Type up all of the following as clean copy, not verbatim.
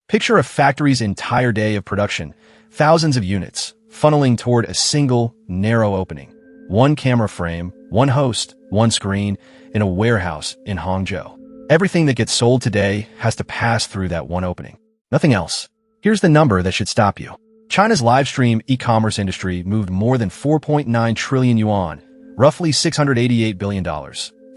Picture a factory's entire day of production, thousands of units, funneling toward a single, narrow opening. One camera frame, one host, one screen, in a warehouse in Hangzhou. Everything that gets sold today has to pass through that one opening. Nothing else. Here's the number that should stop you. China's Livestream e-commerce industry moved more than 4.9 trillion yuan, roughly $688 billion,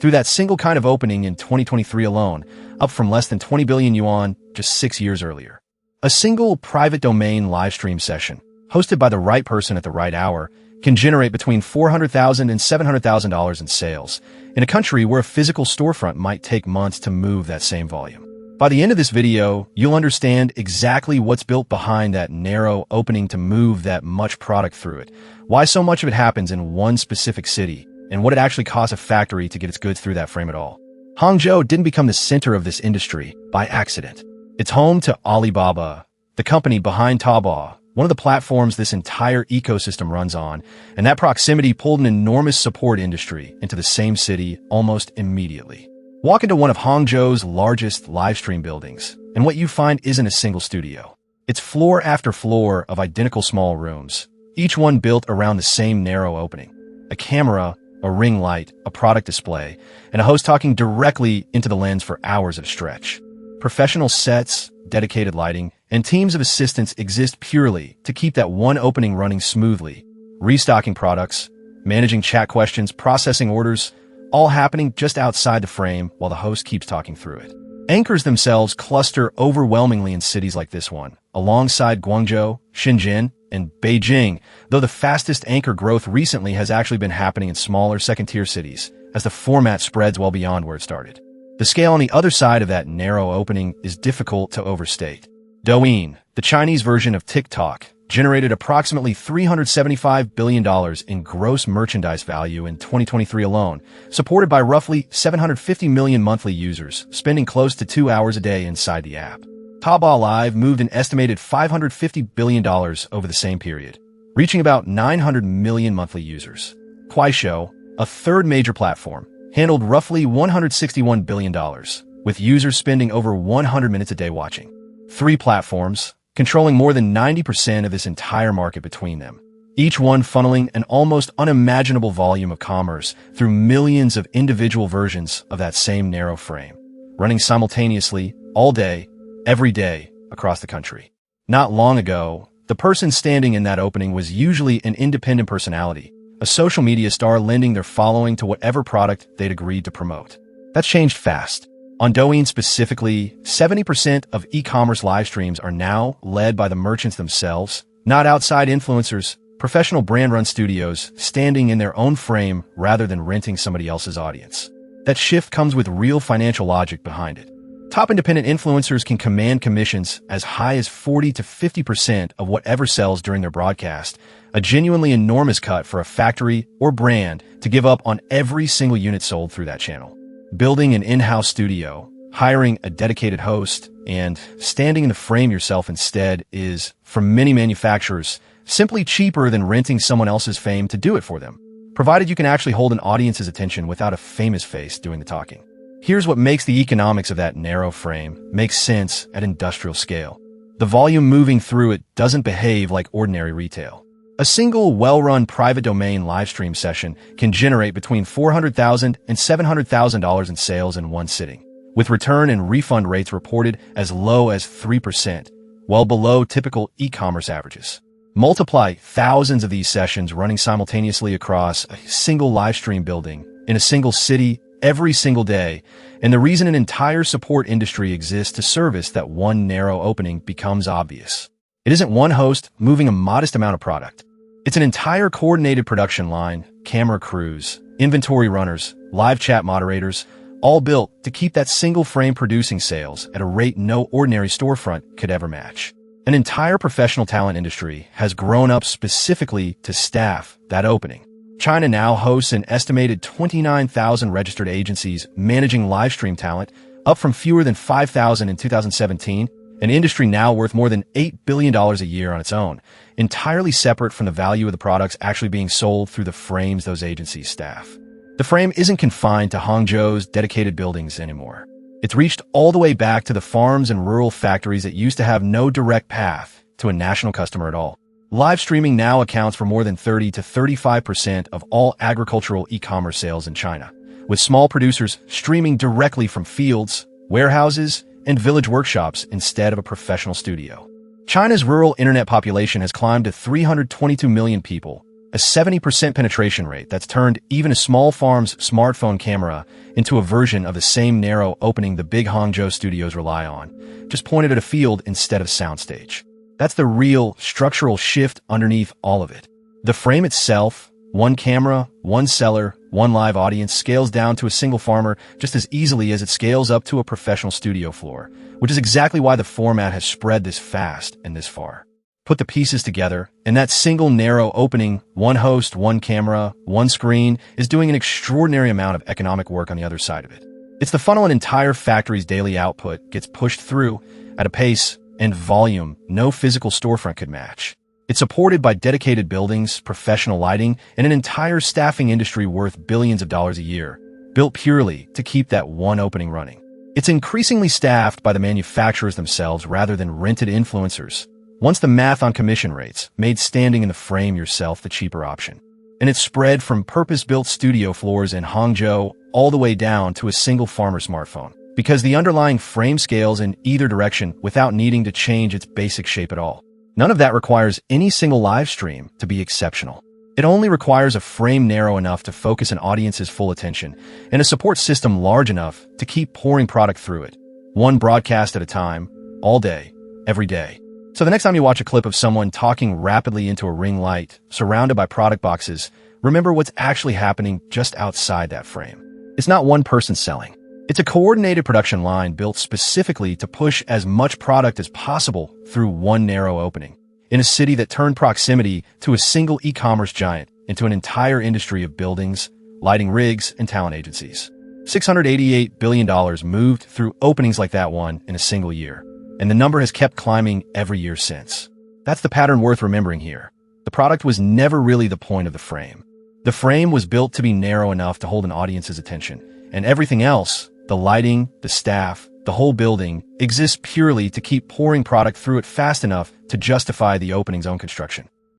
through that single kind of opening in 2023 alone, up from less than 20 billion yuan just 6 years earlier. A single private domain Livestream session, hosted by the right person at the right hour, can generate between $400,000 and $700,000 in sales, in a country where a physical storefront might take months to move that same volume. By the end of this video, you'll understand exactly what's built behind that narrow opening to move that much product through it, why so much of it happens in one specific city, and what it actually costs a factory to get its goods through that frame at all. Hangzhou didn't become the center of this industry by accident. It's home to Alibaba, the company behind Taobao, one of the platforms this entire ecosystem runs on, and that proximity pulled an enormous support industry into the same city almost immediately. Walk into one of Hangzhou's largest Livestream buildings, and what you find isn't a single studio. It's floor after floor of identical small rooms, each one built around the same narrow opening. A camera, a ring light, a product display, and a host talking directly into the lens for hours at a stretch. Professional sets, dedicated lighting, and teams of assistants exist purely to keep that one opening running smoothly, restocking products, managing chat questions, processing orders, all happening just outside the frame while the host keeps talking through it. Anchors themselves cluster overwhelmingly in cities like this one, alongside Guangzhou, Shenzhen, and Beijing, though the fastest anchor growth recently has actually been happening in smaller second-tier cities, as the format spreads well beyond where it started. The scale on the other side of that narrow opening is difficult to overstate. Douyin, the Chinese version of TikTok, generated approximately $375 billion in gross merchandise value in 2023 alone, supported by roughly 750 million monthly users, spending close to 2 hours a day inside the app. Taobao Live moved an estimated $550 billion over the same period, reaching about 900 million monthly users. Kuaishou, a third major platform, handled roughly $161 billion, with users spending over 100 minutes a day watching. 3 platforms, controlling more than 90% of this entire market between them, each one funneling an almost unimaginable volume of commerce through millions of individual versions of that same narrow frame, running simultaneously, all day, every day, across the country. Not long ago, the person standing in that opening was usually an independent personality, a social media star lending their following to whatever product they'd agreed to promote. That's changed fast. On Douyin specifically, 70% of e-commerce live streams are now led by the merchants themselves, not outside influencers, professional brand-run studios standing in their own frame rather than renting somebody else's audience. That shift comes with real financial logic behind it. Top independent influencers can command commissions as high as 40 to 50% of whatever sells during their broadcast, a genuinely enormous cut for a factory or brand to give up on every single unit sold through that channel. Building an in-house studio, hiring a dedicated host, and standing in the frame yourself instead is, for many manufacturers, simply cheaper than renting someone else's fame to do it for them, provided you can actually hold an audience's attention without a famous face doing the talking. Here's what makes the economics of that narrow frame make sense at industrial scale. The volume moving through it doesn't behave like ordinary retail. A single well-run private domain Livestream session can generate between $400,000 and $700,000 in sales in one sitting, with return and refund rates reported as low as 3%, well below typical e-commerce averages. Multiply thousands of these sessions running simultaneously across a single Livestream building in a single city every single day, and the reason an entire support industry exists to service that one narrow opening becomes obvious. It isn't one host moving a modest amount of product. It's an entire coordinated production line, camera crews, inventory runners, live chat moderators, all built to keep that single frame producing sales at a rate no ordinary storefront could ever match. An entire professional talent industry has grown up specifically to staff that opening. China now hosts an estimated 29,000 registered agencies managing Livestream talent, up from fewer than 5,000 in 2017, an industry now worth more than $8 billion a year on its own, entirely separate from the value of the products actually being sold through the frames those agencies staff. The frame isn't confined to Hangzhou's dedicated buildings anymore. It's reached all the way back to the farms and rural factories that used to have no direct path to a national customer at all. Live streaming now accounts for more than 30 to 35% of all agricultural e-commerce sales in China, with small producers streaming directly from fields, warehouses, and village workshops instead of a professional studio. China's rural internet population has climbed to 322 million people, a 70% penetration rate that's turned even a small farm's smartphone camera into a version of the same narrow opening the big Hangzhou studios rely on, just pointed at a field instead of soundstage. That's the real structural shift underneath all of it. The frame itself, one camera, one seller, one live audience, scales down to a single farmer just as easily as it scales up to a professional studio floor, which is exactly why the format has spread this fast and this far. Put the pieces together, and that single narrow opening, one host, one camera, one screen, is doing an extraordinary amount of economic work on the other side of it. It's the funnel an entire factory's daily output gets pushed through at a pace and volume no physical storefront could match. It's supported by dedicated buildings, professional lighting, and an entire staffing industry worth billions of dollars a year, built purely to keep that one opening running. It's increasingly staffed by the manufacturers themselves rather than rented influencers. Once the math on commission rates made standing in the frame yourself the cheaper option. And it's spread from purpose-built studio floors in Hangzhou all the way down to a single farmer smartphone, because the underlying frame scales in either direction without needing to change its basic shape at all. None of that requires any single live stream to be exceptional. It only requires a frame narrow enough to focus an audience's full attention and a support system large enough to keep pouring product through it, one broadcast at a time, all day, every day. So the next time you watch a clip of someone talking rapidly into a ring light, surrounded by product boxes, remember what's actually happening just outside that frame. It's not one person selling. It's a coordinated production line built specifically to push as much product as possible through one narrow opening, in a city that turned proximity to a single e-commerce giant into an entire industry of buildings, lighting rigs, and talent agencies. $688 billion moved through openings like that one in a single year. And the number has kept climbing every year since. That's the pattern worth remembering here. The product was never really the point of the frame. The frame was built to be narrow enough to hold an audience's attention, and everything else, the lighting, the staff, the whole building, exists purely to keep pouring product through it fast enough to justify the opening's own construction.